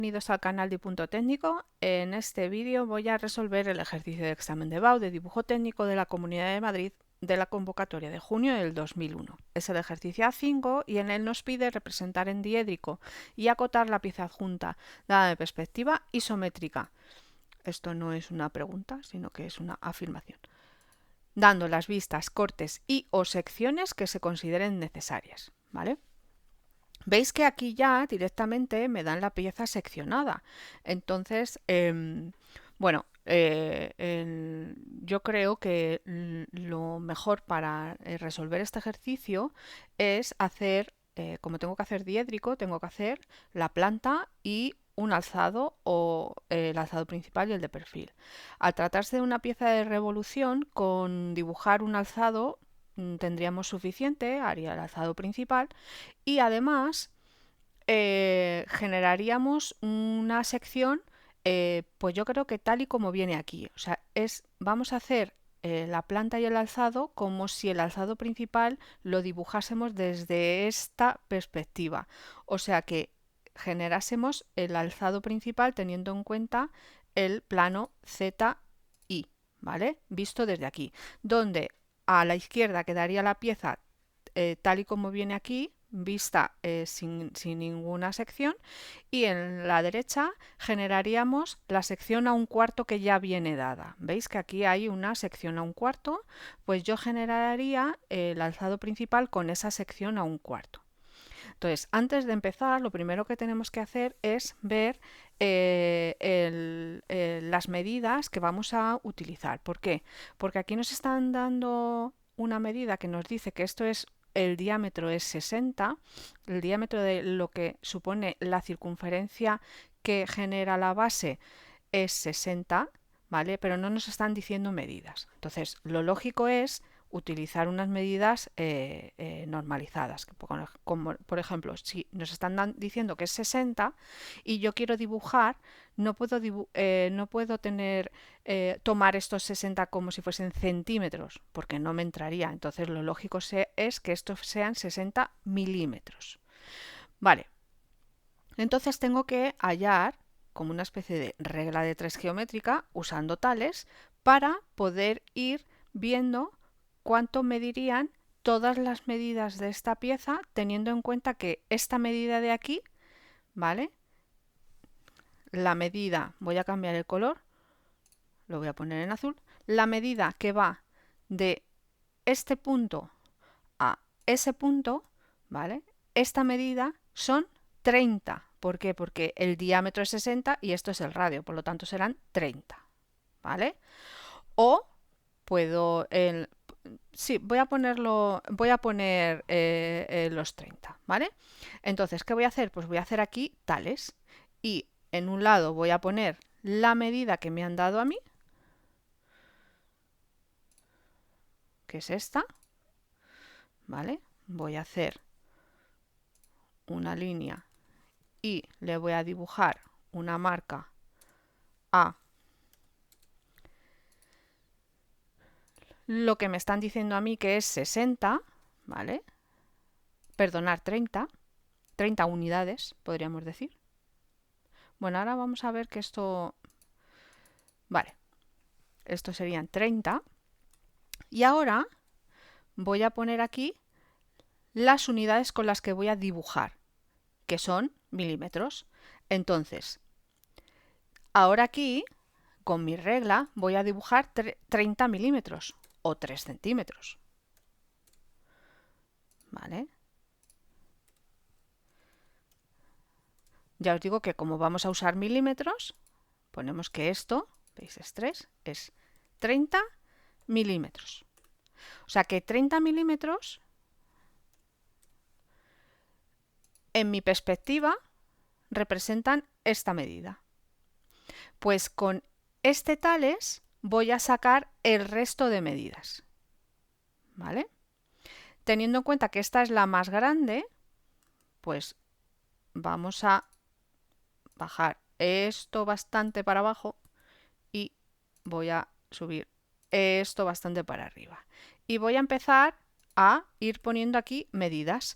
Bienvenidos al canal de Punto Técnico. En este vídeo voy a resolver el ejercicio de examen de BAU de dibujo técnico de la Comunidad de Madrid de la convocatoria de junio del 2001. Es el ejercicio A5 y en él nos pide representar en diédrico y acotar la pieza adjunta dada de perspectiva isométrica. Esto no es una pregunta, sino que es una afirmación. Dando las vistas, cortes y o secciones que se consideren necesarias, ¿vale? Veis que aquí ya directamente me dan la pieza seccionada. Entonces, bueno, yo creo que lo mejor para resolver este ejercicio es hacer, como tengo que hacer diédrico, tengo que hacer la planta y un alzado o el alzado principal y el de perfil. Al tratarse de una pieza de revolución, con dibujar un alzado tendríamos suficiente, haría el alzado principal y además generaríamos una sección, pues yo creo que tal y como viene aquí. O sea, vamos a hacer la planta y el alzado como si el alzado principal lo dibujásemos desde esta perspectiva. O sea que generásemos el alzado principal teniendo en cuenta el plano ZI, ¿vale? Visto desde aquí, donde a la izquierda quedaría la pieza tal y como viene aquí, vista sin ninguna sección, y en la derecha generaríamos la sección a un cuarto que ya viene dada. ¿Veis que aquí hay una sección a un cuarto? Pues yo generaría el alzado principal con esa sección a un cuarto. Entonces, antes de empezar, lo primero que tenemos que hacer es ver las medidas que vamos a utilizar. ¿Por qué? Porque aquí nos están dando una medida que nos dice que el diámetro es 60, el diámetro de lo que supone la circunferencia que genera la base es 60, ¿vale? Pero no nos están diciendo medidas. Entonces, lo lógico es utilizar unas medidas normalizadas, como por ejemplo, si nos están diciendo que es 60 y yo quiero dibujar, no puedo tomar estos 60 como si fuesen centímetros, porque no me entraría. Entonces lo lógico es que estos sean 60 milímetros. Vale, entonces tengo que hallar como una especie de regla de 3 geométrica usando tales para poder ir viendo cuánto medirían todas las medidas de esta pieza, teniendo en cuenta que esta medida de aquí, ¿vale? La medida, voy a cambiar el color, lo voy a poner en azul, la medida que va de este punto a ese punto, ¿vale? Esta medida son 30. ¿Por qué? Porque el diámetro es 60 y esto es el radio, por lo tanto serán 30, ¿vale? O puedo, sí, voy a poner los 30, ¿vale? Entonces, ¿qué voy a hacer? Pues voy a hacer aquí tales y en un lado voy a poner la medida que me han dado a mí, que es esta, ¿vale? Voy a hacer una línea y le voy a dibujar una marca a lo que me están diciendo a mí que es 60, ¿vale? Perdonar, 30 unidades, podríamos decir. Bueno, ahora vamos a ver que esto... Vale, estos serían 30. Y ahora voy a poner aquí las unidades con las que voy a dibujar, que son milímetros. Entonces, ahora aquí, con mi regla, voy a dibujar 30 milímetros o 3 centímetros. ¿Vale? Ya os digo que como vamos a usar milímetros, ponemos que esto, veis, es 3, es 30 milímetros. O sea que 30 milímetros, en mi perspectiva, representan esta medida. Pues con este tales voy a sacar el resto de medidas. ¿Vale? Teniendo en cuenta que esta es la más grande, pues vamos a bajar esto bastante para abajo y voy a subir esto bastante para arriba. Y voy a empezar a ir poniendo aquí medidas.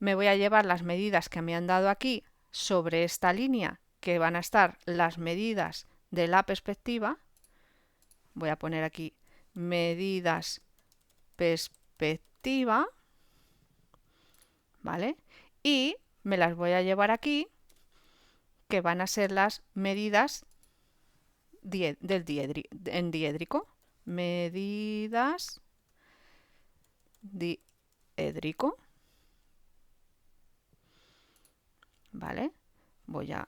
Me voy a llevar las medidas que me han dado aquí sobre esta línea que van a estar las medidas de la perspectiva. Voy a poner aquí medidas perspectiva, ¿vale? Y me las voy a llevar aquí, que van a ser las medidas en diédrico. Medidas diédrico, ¿vale? Voy a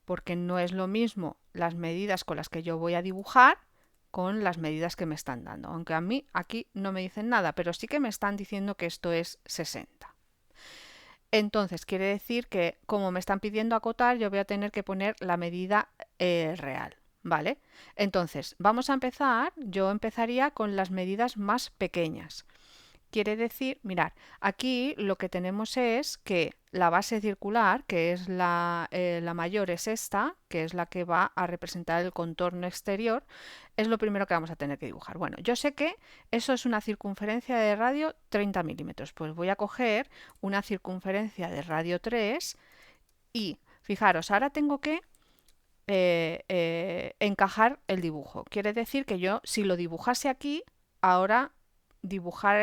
porque no es lo mismo las medidas con las que yo voy a dibujar con las medidas que me están dando. Aunque a mí aquí no me dicen nada, pero sí que me están diciendo que esto es 60. Entonces quiere decir que como me están pidiendo acotar, yo voy a tener que poner la medida real, ¿vale? Entonces vamos a empezar, yo empezaría con las medidas más pequeñas. Quiere decir, mirad, aquí lo que tenemos es que la base circular, que es la mayor, es esta, que es la que va a representar el contorno exterior, es lo primero que vamos a tener que dibujar. Bueno, yo sé que eso es una circunferencia de radio 30 milímetros. Pues voy a coger una circunferencia de radio 3 y, fijaros, ahora tengo que encajar el dibujo. Quiere decir que yo, si lo dibujase aquí, ahora dibujar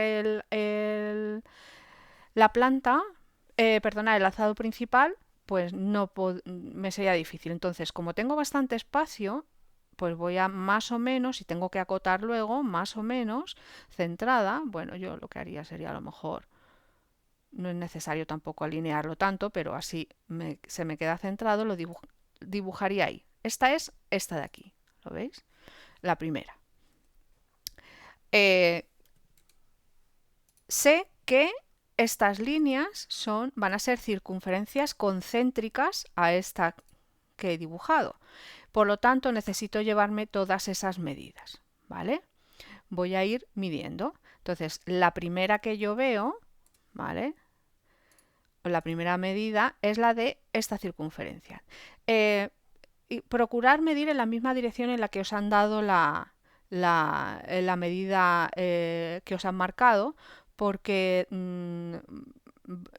la planta, perdona, el alzado principal, pues no me sería difícil. Entonces, como tengo bastante espacio, pues voy a más o menos, si tengo que acotar luego, más o menos centrada. Bueno, yo lo que haría sería a lo mejor, no es necesario tampoco alinearlo tanto, pero así se me queda centrado, lo dibujaría ahí. Esta es esta de aquí, ¿lo veis? La primera. Sé que estas líneas van a ser circunferencias concéntricas a esta que he dibujado. Por lo tanto, necesito llevarme todas esas medidas, ¿vale? Voy a ir midiendo. Entonces, la primera que yo veo, ¿vale? La primera medida es la de esta circunferencia. Y procurar medir en la misma dirección en la que os han dado la medida que os han marcado, porque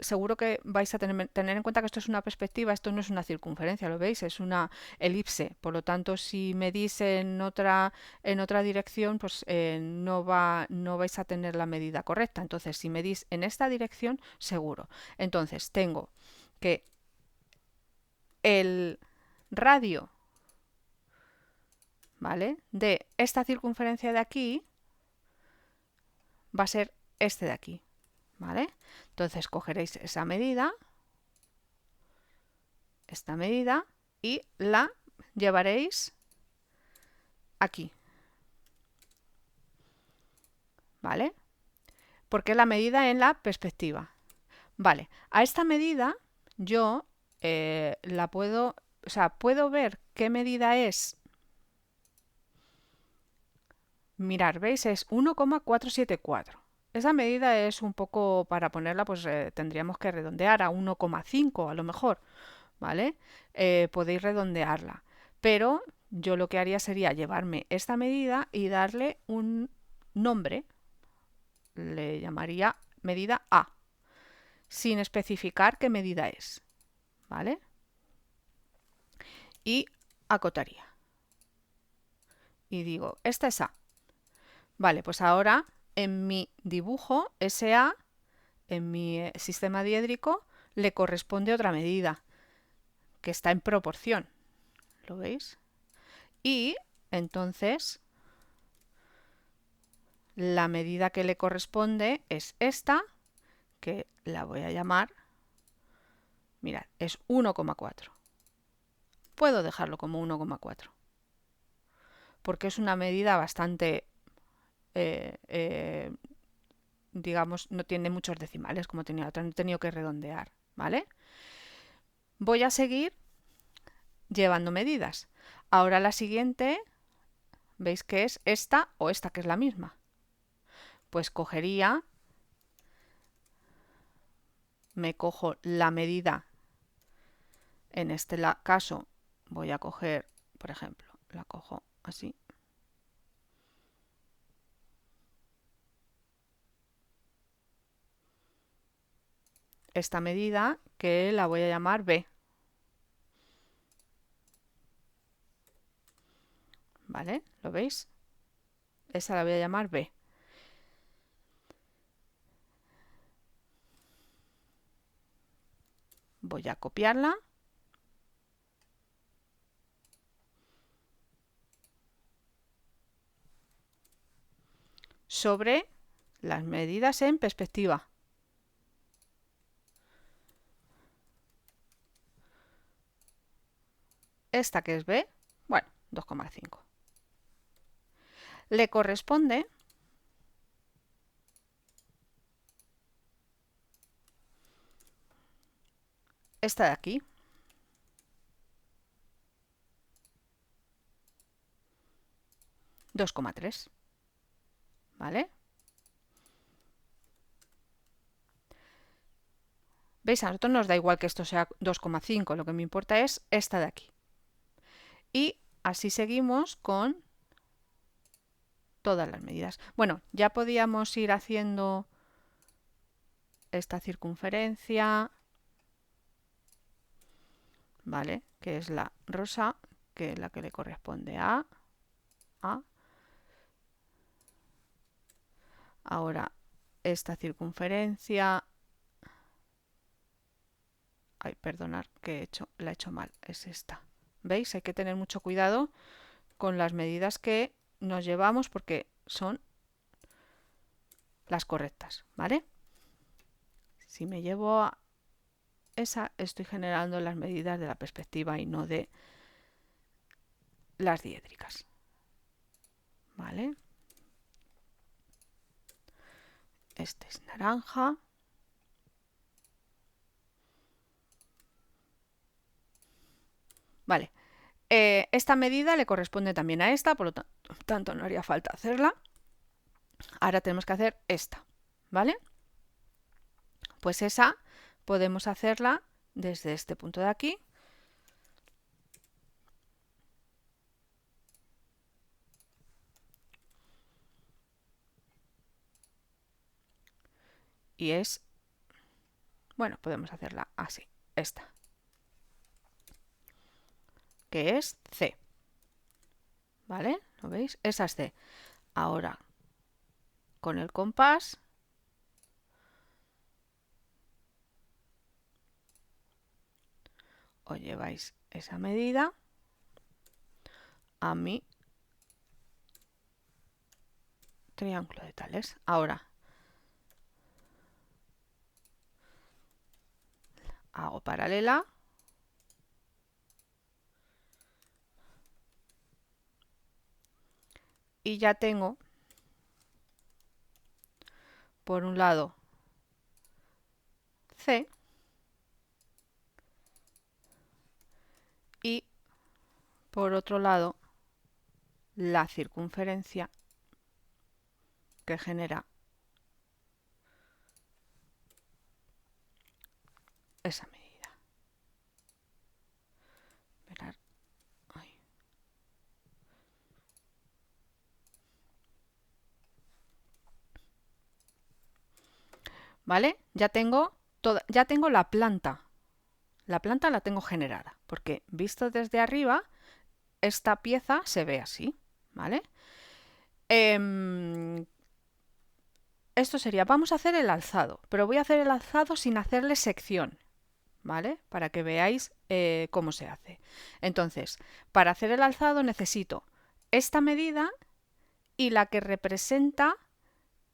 seguro que vais a tener en cuenta que esto es una perspectiva, esto no es una circunferencia, ¿lo veis? Es una elipse. Por lo tanto, si medís en otra dirección, pues no vais a tener la medida correcta. Entonces, si medís en esta dirección, seguro. Entonces, tengo que el radio, ¿vale?, de esta circunferencia de aquí va a ser este de aquí, ¿vale? Entonces cogeréis esa medida, esta medida, y la llevaréis aquí, ¿vale? Porque es la medida en la perspectiva. Vale, a esta medida yo la puedo, o sea, puedo ver qué medida es. Mirar, ¿veis? Es 1,474. Esa medida es un poco, para ponerla, pues tendríamos que redondear a 1,5 a lo mejor, ¿vale? Podéis redondearla. Pero yo lo que haría sería llevarme esta medida y darle un nombre. Le llamaría medida A, sin especificar qué medida es, ¿vale? Y acotaría. Y digo, esta es A. Vale, pues ahora en mi dibujo, SA, en mi sistema diédrico, le corresponde otra medida, que está en proporción. ¿Lo veis? Y entonces la medida que le corresponde es esta, que la voy a llamar, mirad, es 1,4. Puedo dejarlo como 1,4, porque es una medida bastante, digamos, no tiene muchos decimales como tenía otra, no he tenido que redondear, ¿vale? Voy a seguir llevando medidas. Ahora la siguiente, veis que es esta o esta, que es la misma. Pues cogería, me cojo la medida, en este caso voy a coger, por ejemplo, la cojo así. esta medida que la voy a llamar B. ¿Vale? ¿Lo veis? Esa la voy a llamar B. Voy a copiarla. Sobre las medidas en perspectiva. Esta que es B, bueno, 2,5. Le corresponde esta de aquí. $2,3. ¿Vale? ¿Veis? A nosotros nos da igual que esto sea 2,5. Lo que me importa es esta de aquí. Y así seguimos con todas las medidas. Bueno, ya podíamos ir haciendo esta circunferencia, ¿vale? Que es la rosa, que es la que le corresponde a A. Ahora, esta circunferencia... Ay, perdonad que la he hecho mal, es esta. ¿Veis? Hay que tener mucho cuidado con las medidas que nos llevamos porque son las correctas, ¿vale? Si me llevo a esa, estoy generando las medidas de la perspectiva y no de las diédricas, ¿vale? Este es naranja. Vale, esta medida le corresponde también a esta, por lo tanto no haría falta hacerla. Ahora tenemos que hacer esta, ¿vale? Pues esa podemos hacerla desde este punto de aquí. Y es, bueno, podemos hacerla así, esta, que es C. ¿Vale? ¿Lo veis? Esa es C. Ahora, con el compás, os lleváis esa medida a mi triángulo de Tales. Ahora, hago paralela. Y ya tengo, por un lado, C y por otro lado la circunferencia que genera esa medida. Mirad. Ay. ¿Vale? Ya tengo la planta. La planta la tengo generada, porque visto desde arriba, esta pieza se ve así, ¿vale? Esto sería, vamos a hacer el alzado, pero voy a hacer el alzado sin hacerle sección, ¿vale? Para que veáis cómo se hace. Entonces, para hacer el alzado necesito esta medida y la que representa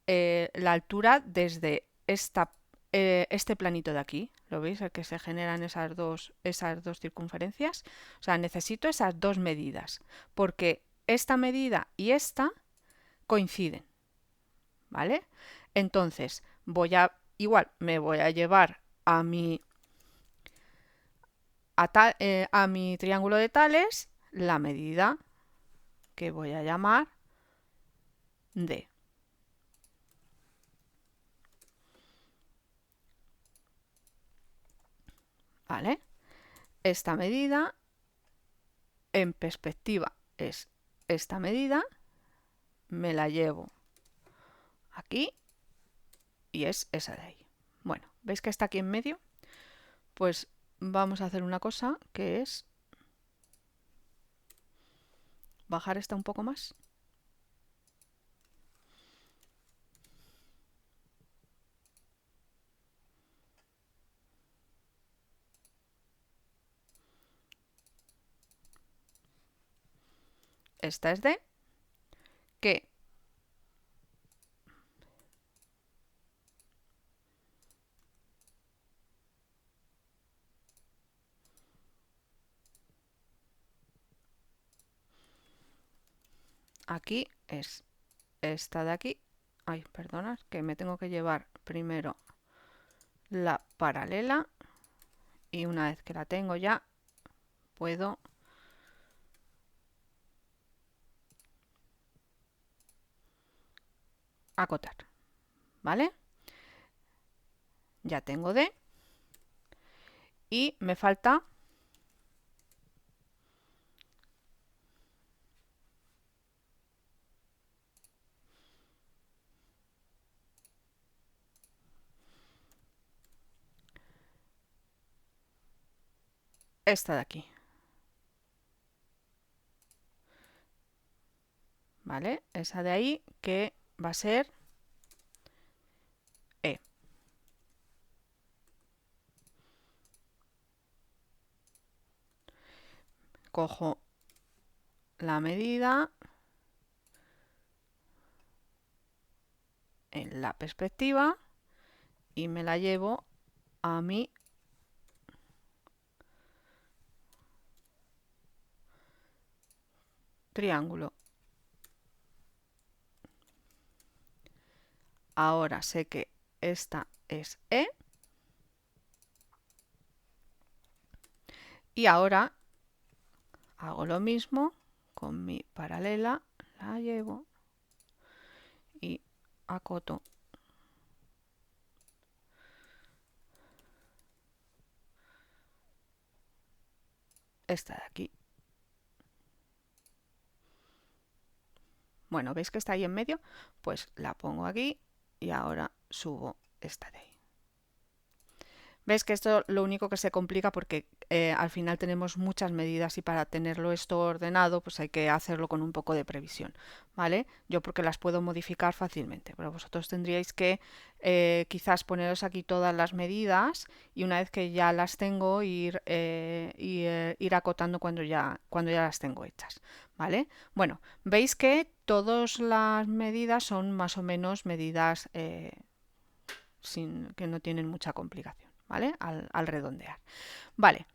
la altura desde este planito de aquí. ¿Lo veis? El que se generan esas dos circunferencias. O sea, necesito esas dos medidas, porque esta medida y esta coinciden. ¿Vale? Entonces, igual me voy a llevar a mi triángulo de Tales la medida que voy a llamar D. ¿Vale? Esta medida en perspectiva es esta medida, me la llevo aquí y es esa de ahí. Bueno, ¿Veis que está aquí en medio? Pues vamos a hacer una cosa que es bajar esta un poco más. Esta es D, que aquí es esta de aquí. Ay, perdonad, que me tengo que llevar primero la paralela y una vez que la tengo ya puedo acotar, ¿vale? Ya tengo D y me falta esta de aquí, ¿vale? Esa de ahí que va a ser E. Cojo la medida en la perspectiva y me la llevo a mi triángulo. Ahora sé que esta es E. Y ahora hago lo mismo con mi paralela, la llevo y acoto esta de aquí. Bueno, ¿veis que está ahí en medio? Pues la pongo aquí y ahora subo esta de ahí. ¿Ves que esto lo único que se complica porque al final tenemos muchas medidas y para tenerlo esto ordenado pues hay que hacerlo con un poco de previsión, ¿vale? Yo porque las puedo modificar fácilmente, pero vosotros tendríais que quizás poneros aquí todas las medidas y una vez que ya las tengo ir acotando cuando ya las tengo hechas, ¿vale? Bueno, veis que todas las medidas son más o menos medidas que no tienen mucha complicación. ¿Vale? Al redondear. Vale,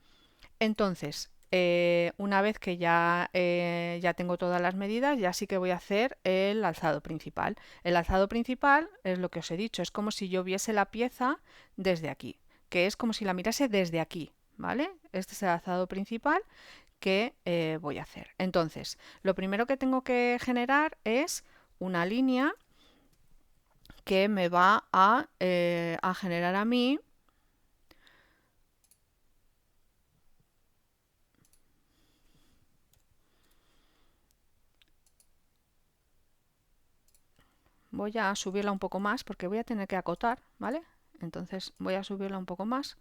entonces, una vez que ya tengo todas las medidas, ya sí que voy a hacer el alzado principal. El alzado principal es lo que os he dicho, es como si yo viese la pieza desde aquí, que es como si la mirase desde aquí, ¿vale? Este es el alzado principal que voy a hacer. Entonces, lo primero que tengo que generar es una línea que me va a generar a mí voy a subirla un poco más porque voy a tener que acotar, ¿vale? Entonces voy a subirla un poco más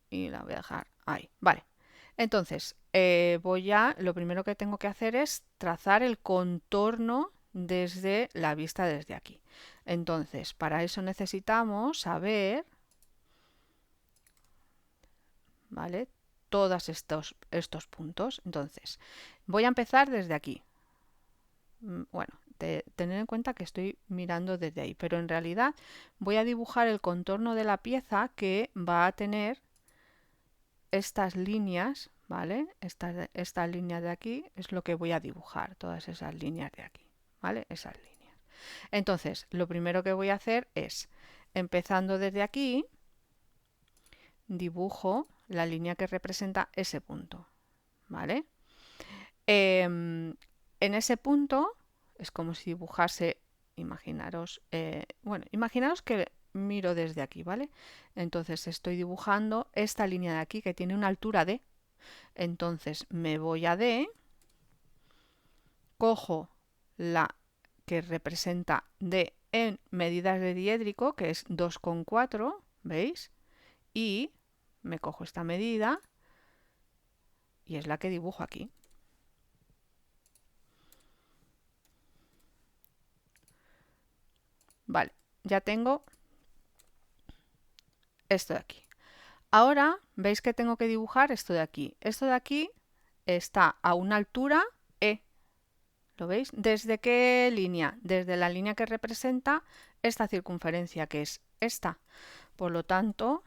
y la voy a dejar ahí, vale. Entonces lo primero que tengo que hacer es trazar el contorno desde la vista desde aquí. Entonces, para eso necesitamos saber, ¿vale? Todos estos puntos. Entonces, voy a empezar desde aquí. Bueno, tener en cuenta que estoy mirando desde ahí, pero en realidad voy a dibujar el contorno de la pieza que va a tener estas líneas, ¿vale? Esta línea de aquí es lo que voy a dibujar, todas esas líneas de aquí, ¿vale? Esas líneas. Entonces, lo primero que voy a hacer es, empezando desde aquí, dibujo la línea que representa ese punto, ¿vale? En ese punto es como si dibujase, imaginaros que miro desde aquí, ¿vale? Entonces estoy dibujando esta línea de aquí que tiene una altura D. Entonces me voy a D, cojo la que representa D en medidas de diédrico, que es 2,4, ¿veis? y me cojo esta medida y es la que dibujo aquí. Vale, ya tengo esto de aquí. Ahora veis que tengo que dibujar esto de aquí. Esto de aquí está a una altura E. ¿Lo veis? ¿Desde qué línea? Desde la línea que representa esta circunferencia, que es esta. Por lo tanto,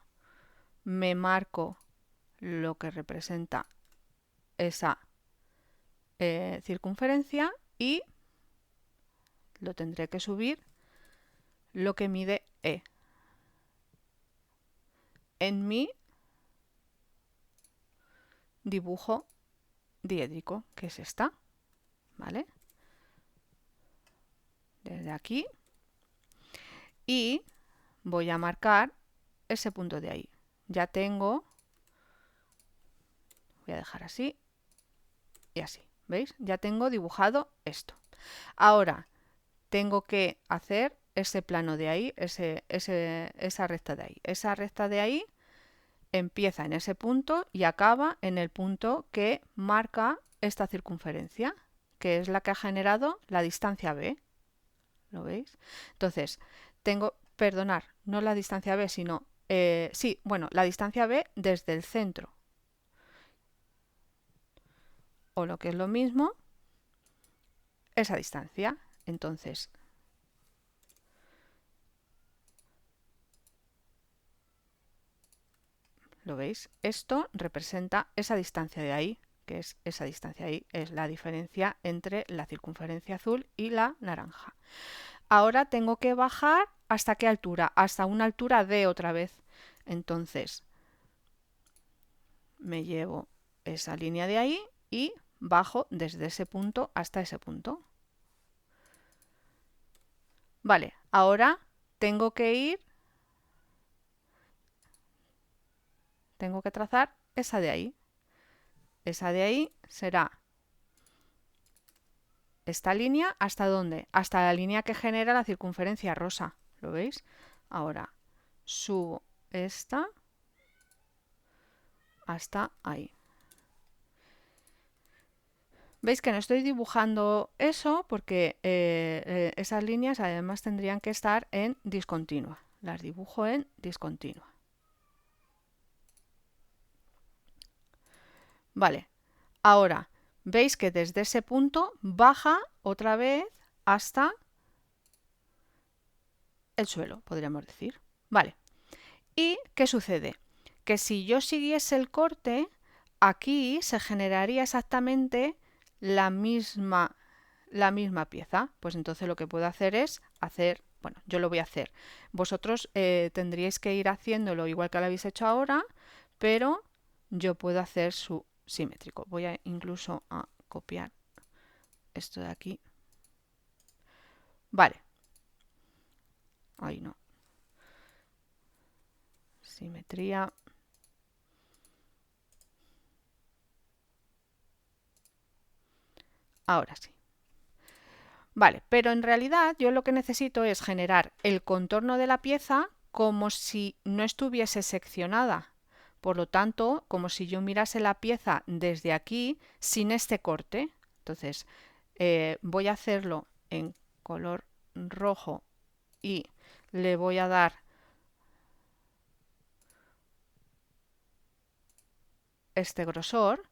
me marco lo que representa esa circunferencia y lo tendré que subir lo que mide E en mi dibujo diédrico, que es esta, ¿vale? Desde aquí y voy a marcar ese punto de ahí. Ya tengo, voy a dejar así y así, ¿veis? Ya tengo dibujado esto. Ahora tengo que hacer ese plano de ahí, esa recta de ahí. Esa recta de ahí empieza en ese punto y acaba en el punto que marca esta circunferencia, que es la que ha generado la distancia B. ¿Lo veis? Entonces, perdonar, no la distancia B, sino, sí, bueno, la distancia B desde el centro. O lo que es lo mismo, esa distancia. Entonces, ¿lo veis? Esto representa esa distancia de ahí, que es esa distancia ahí, es la diferencia entre la circunferencia azul y la naranja. Ahora tengo que bajar ¿hasta qué altura? Hasta una altura D otra vez. Entonces, me llevo esa línea de ahí y bajo desde ese punto hasta ese punto. Vale, ahora tengo que trazar esa de ahí. Esa de ahí será esta línea, ¿hasta dónde? Hasta la línea que genera la circunferencia rosa. ¿Lo veis? Ahora subo esta hasta ahí. Veis que no estoy dibujando eso porque esas líneas además tendrían que estar en discontinua. Las dibujo en discontinua. Vale, ahora veis que desde ese punto baja otra vez hasta el suelo, podríamos decir. Vale, ¿y qué sucede? Que si yo siguiese el corte, aquí se generaría exactamente la misma pieza. Pues entonces lo que puedo hacer es bueno, yo lo voy a hacer. Vosotros tendríais que ir haciéndolo igual que lo habéis hecho ahora, pero yo puedo hacer su simétrico. Voy a incluso a copiar esto de aquí. Vale. Ahí no. Simetría. Ahora sí. Vale, pero en realidad yo lo que necesito es generar el contorno de la pieza como si no estuviese seccionada. Por lo tanto, como si yo mirase la pieza desde aquí sin este corte. Entonces, voy a hacerlo en color rojo y le voy a dar este grosor.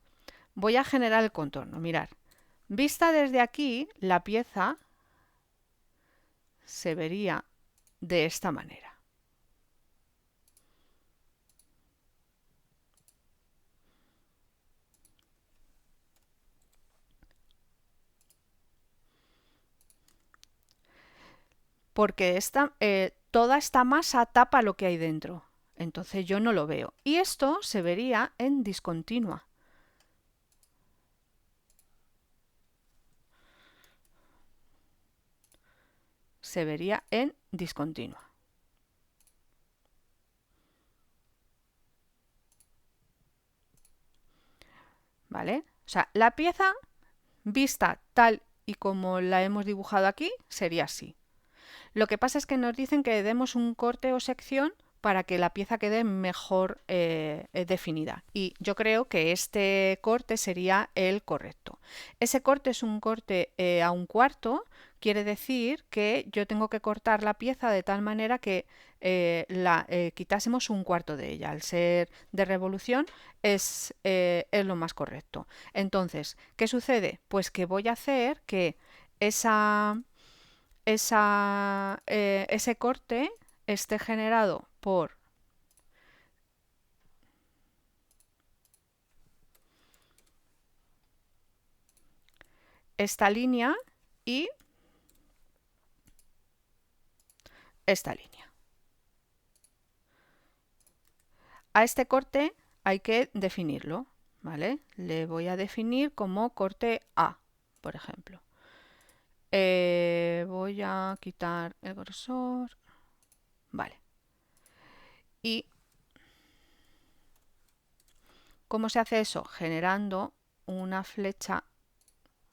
Voy a generar el contorno. Mirad, vista desde aquí, la pieza se vería de esta manera. Porque toda esta masa tapa lo que hay dentro. Entonces yo no lo veo. Y esto se vería en discontinua. Se vería en discontinua. ¿Vale? O sea, la pieza vista tal y como la hemos dibujado aquí sería así. Lo que pasa es que nos dicen que demos un corte o sección para que la pieza quede mejor definida. Y yo creo que este corte sería el correcto. Ese corte es un corte a 1/4, quiere decir que yo tengo que cortar la pieza de tal manera que quitásemos 1/4 de ella. Al ser de revolución es lo más correcto. Entonces, ¿qué sucede? Pues que voy a hacer que ese corte esté generado por esta línea y esta línea. A este corte hay que definirlo, ¿vale? Le voy a definir como corte A, por ejemplo. Voy a quitar el grosor. Vale. ¿Y cómo se hace eso? Generando una flecha,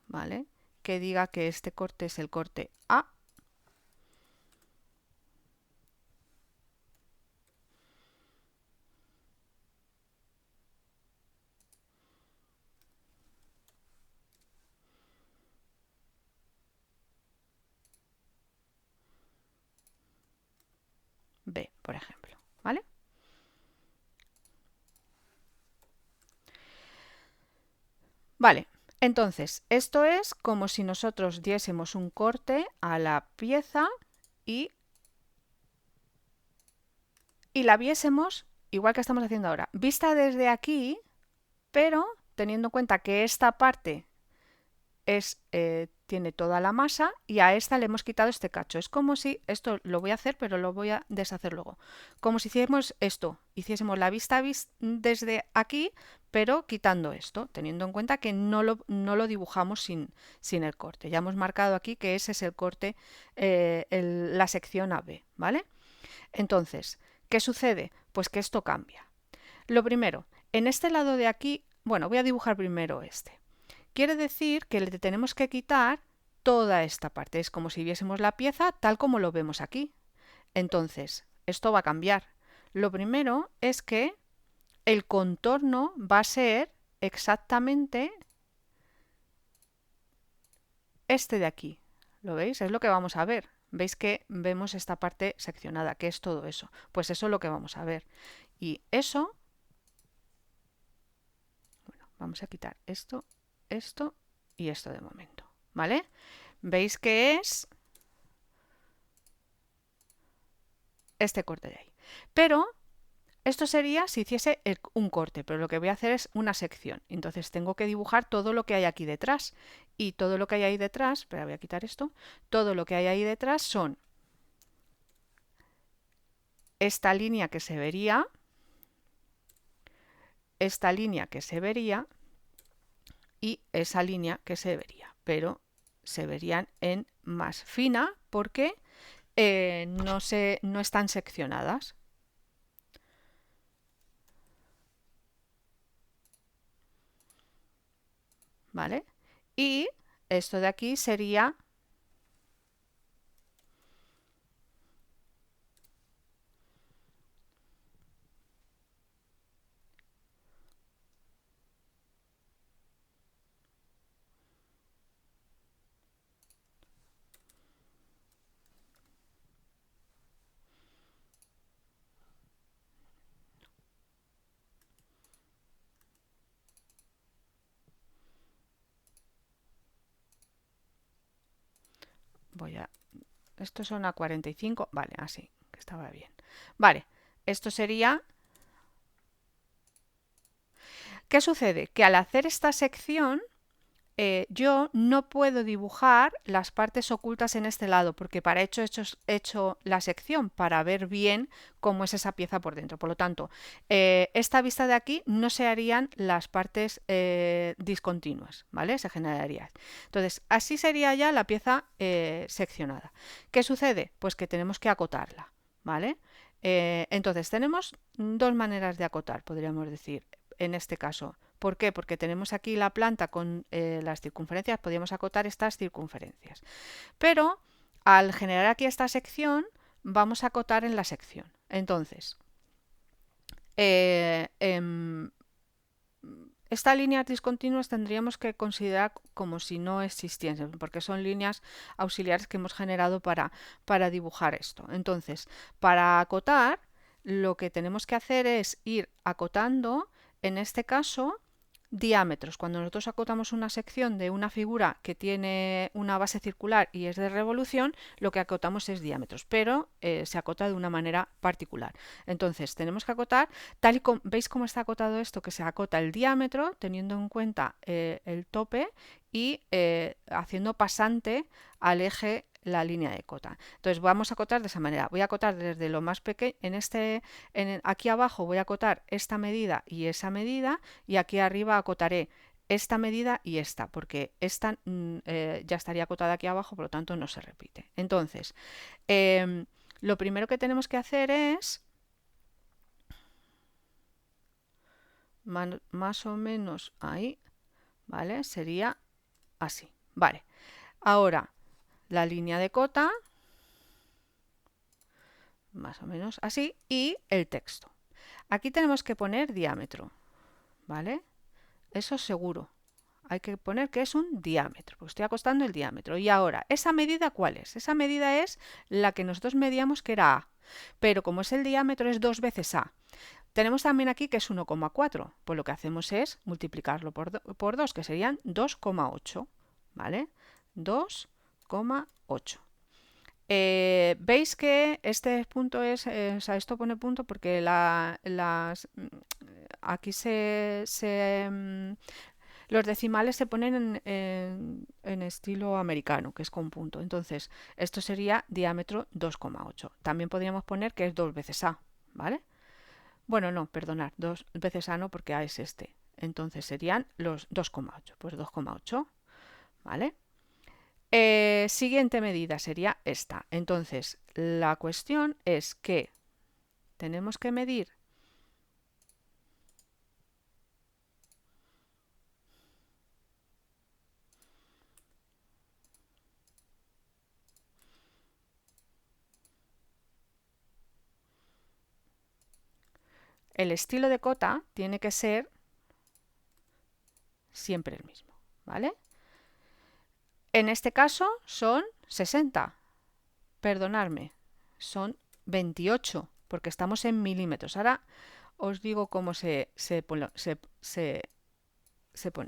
¿vale? Que diga que este corte es el corte A. B, por ejemplo, ¿vale? Vale, entonces esto es como si nosotros diésemos un corte a la pieza y la viésemos igual que estamos haciendo ahora, vista desde aquí, pero teniendo en cuenta que esta parte tiene toda la masa y a esta le hemos quitado este cacho. Es como si, esto lo voy a hacer, pero lo voy a deshacer luego, como si hiciésemos esto, hiciésemos la vista desde aquí, pero quitando esto, teniendo en cuenta que no lo dibujamos sin el corte. Ya hemos marcado aquí que ese es el corte, la sección AB, ¿vale? Entonces, ¿qué sucede? Pues que esto cambia. Lo primero, en este lado de aquí, bueno, voy a dibujar primero este. Quiere decir que le tenemos que quitar toda esta parte. Es como si viésemos la pieza tal como lo vemos aquí. Entonces, esto va a cambiar. Lo primero es que el contorno va a ser exactamente este de aquí. ¿Lo veis? Es lo que vamos a ver. ¿Veis que vemos esta parte seccionada? ¿Qué es todo eso? Pues eso es lo que vamos a ver. Y eso, bueno, vamos a quitar esto, esto y esto de momento, ¿vale? Veis que es este corte de ahí. Pero esto sería si hiciese un corte, pero lo que voy a hacer es una sección. Entonces tengo que dibujar todo lo que hay aquí detrás. Y todo lo que hay ahí detrás, espera, voy a quitar esto, todo lo que hay ahí detrás son esta línea que se vería, esta línea que se vería y esa línea que se vería, pero se verían en más fina porque no están seccionadas. ¿Vale? Y esto de aquí sería esto son a 45, vale, así, que estaba bien. Vale, esto sería... ¿Qué sucede? Que al hacer esta sección, yo no puedo dibujar las partes ocultas en este lado, porque para hecho he hecho la sección para ver bien cómo es esa pieza por dentro. Por lo tanto, esta vista de aquí no se harían las partes discontinuas, ¿vale? Se generaría. Entonces, así sería ya la pieza seccionada. ¿Qué sucede? Pues que tenemos que acotarla, ¿vale? Entonces, tenemos dos maneras de acotar, podríamos decir, en este caso. ¿Por qué? Porque tenemos aquí la planta con las circunferencias, podríamos acotar estas circunferencias. Pero al generar aquí esta sección, vamos a acotar en la sección. Entonces, esta líneas discontinuas tendríamos que considerar como si no existiesen, porque son líneas auxiliares que hemos generado para dibujar esto. Entonces, para acotar, lo que tenemos que hacer es ir acotando, en este caso, diámetros. Cuando nosotros acotamos una sección de una figura que tiene una base circular y es de revolución, lo que acotamos es diámetros, pero se acota de una manera particular. Entonces tenemos que acotar, tal y como veis cómo está acotado esto, que se acota el diámetro teniendo en cuenta el tope y haciendo pasante al eje la línea de cota. Entonces vamos a acotar de esa manera. Voy a acotar desde lo más pequeño, aquí abajo voy a acotar esta medida y esa medida, y aquí arriba acotaré esta medida y esta, porque esta ya estaría acotada aquí abajo, por lo tanto no se repite. Entonces, lo primero que tenemos que hacer es más o menos ahí, ¿vale? Sería así, ¿vale? Ahora, la línea de cota, más o menos así, y el texto. Aquí tenemos que poner diámetro, ¿vale? Eso seguro. Hay que poner que es un diámetro, porque estoy acostando el diámetro. Y ahora, ¿esa medida cuál es? Esa medida es la que nosotros medíamos, que era A. Pero como es el diámetro, es 2 veces A. Tenemos también aquí que es 1,4. Pues lo que hacemos es multiplicarlo por 2, que serían 2,8. ¿Vale? 2,8. Veis que este punto es, o sea, esto pone punto porque aquí los decimales se ponen en estilo americano, que es con punto. Entonces, esto sería diámetro 2,8. También podríamos poner que es 2 veces A, ¿vale? Bueno, no, perdonad, 2 veces A no, porque A es este. Entonces serían los 2,8. Pues 2,8, ¿vale? Siguiente medida sería esta. Entonces, la cuestión es que tenemos que medir el estilo de cota, tiene que ser siempre el mismo, ¿vale? En este caso son 60, perdonadme, son 28, porque estamos en milímetros. Ahora os digo cómo se pone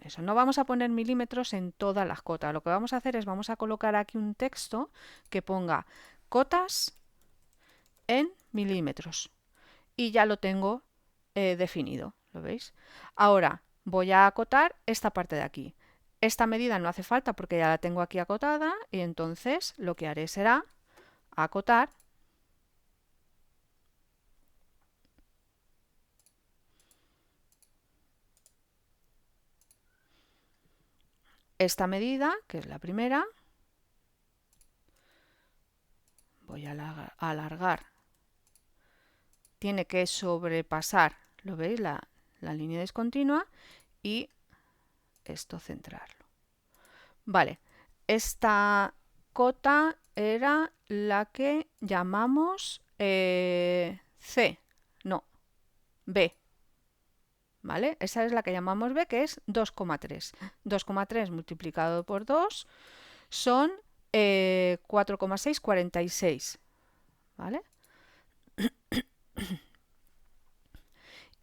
eso. No vamos a poner milímetros en todas las cotas. Lo que vamos a hacer es vamos a colocar aquí un texto que ponga cotas en milímetros. Y ya lo tengo definido. ¿Lo veis? Ahora voy a acotar esta parte de aquí. Esta medida no hace falta porque ya la tengo aquí acotada, y entonces lo que haré será acotar esta medida, que es la primera. Voy a alargar. Tiene que sobrepasar, ¿lo veis? La línea discontinua, y esto centrarlo. Vale, esta cota era la que llamamos C, no, B. ¿Vale? Esa es la que llamamos B, que es 2,3. 2,3 multiplicado por 2 son 4,646. ¿Vale?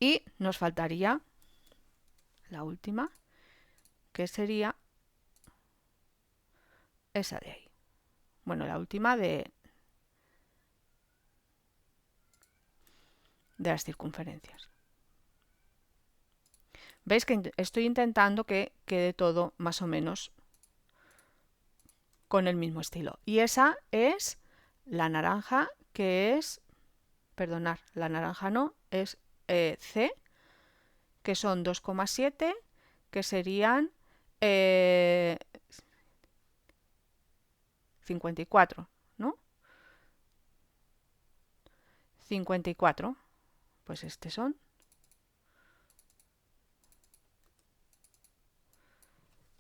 Y nos faltaría la última, que sería esa de ahí. Bueno, la última de las circunferencias. ¿Veis que estoy intentando que quede todo más o menos con el mismo estilo? Y esa es la naranja, que es, perdonad, la naranja no, es C, que son 2,7, que serían 54, ¿no? 54, pues este son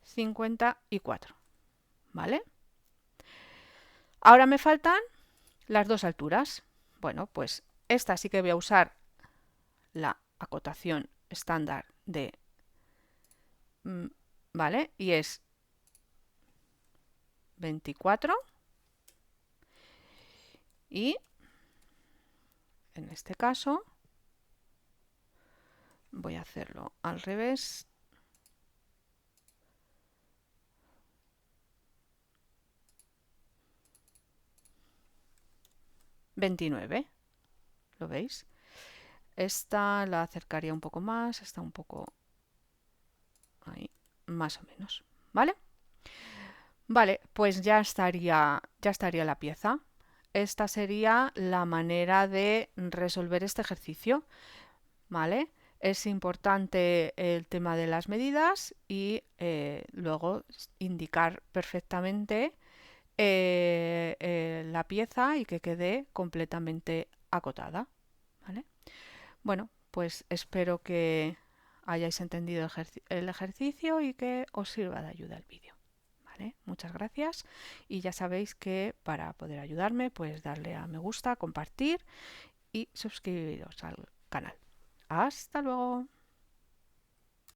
54, ¿vale? Ahora me faltan las dos alturas. Bueno, pues Esta sí que voy a usar la acotación estándar de, ¿vale? Y es 24 y en este caso voy a hacerlo al revés. $29, ¿lo veis? Esta la acercaría un poco más, está un poco ahí, más o menos, ¿vale? Vale, pues ya estaría la pieza. Esta sería la manera de resolver este ejercicio, ¿vale? Es importante el tema de las medidas y luego indicar perfectamente la pieza y que quede completamente acotada, ¿vale? Bueno, pues espero que hayáis entendido el ejercicio y que os sirva de ayuda el vídeo. ¿Vale? Muchas gracias y ya sabéis que para poder ayudarme, pues darle a me gusta, compartir y suscribiros al canal. Hasta luego.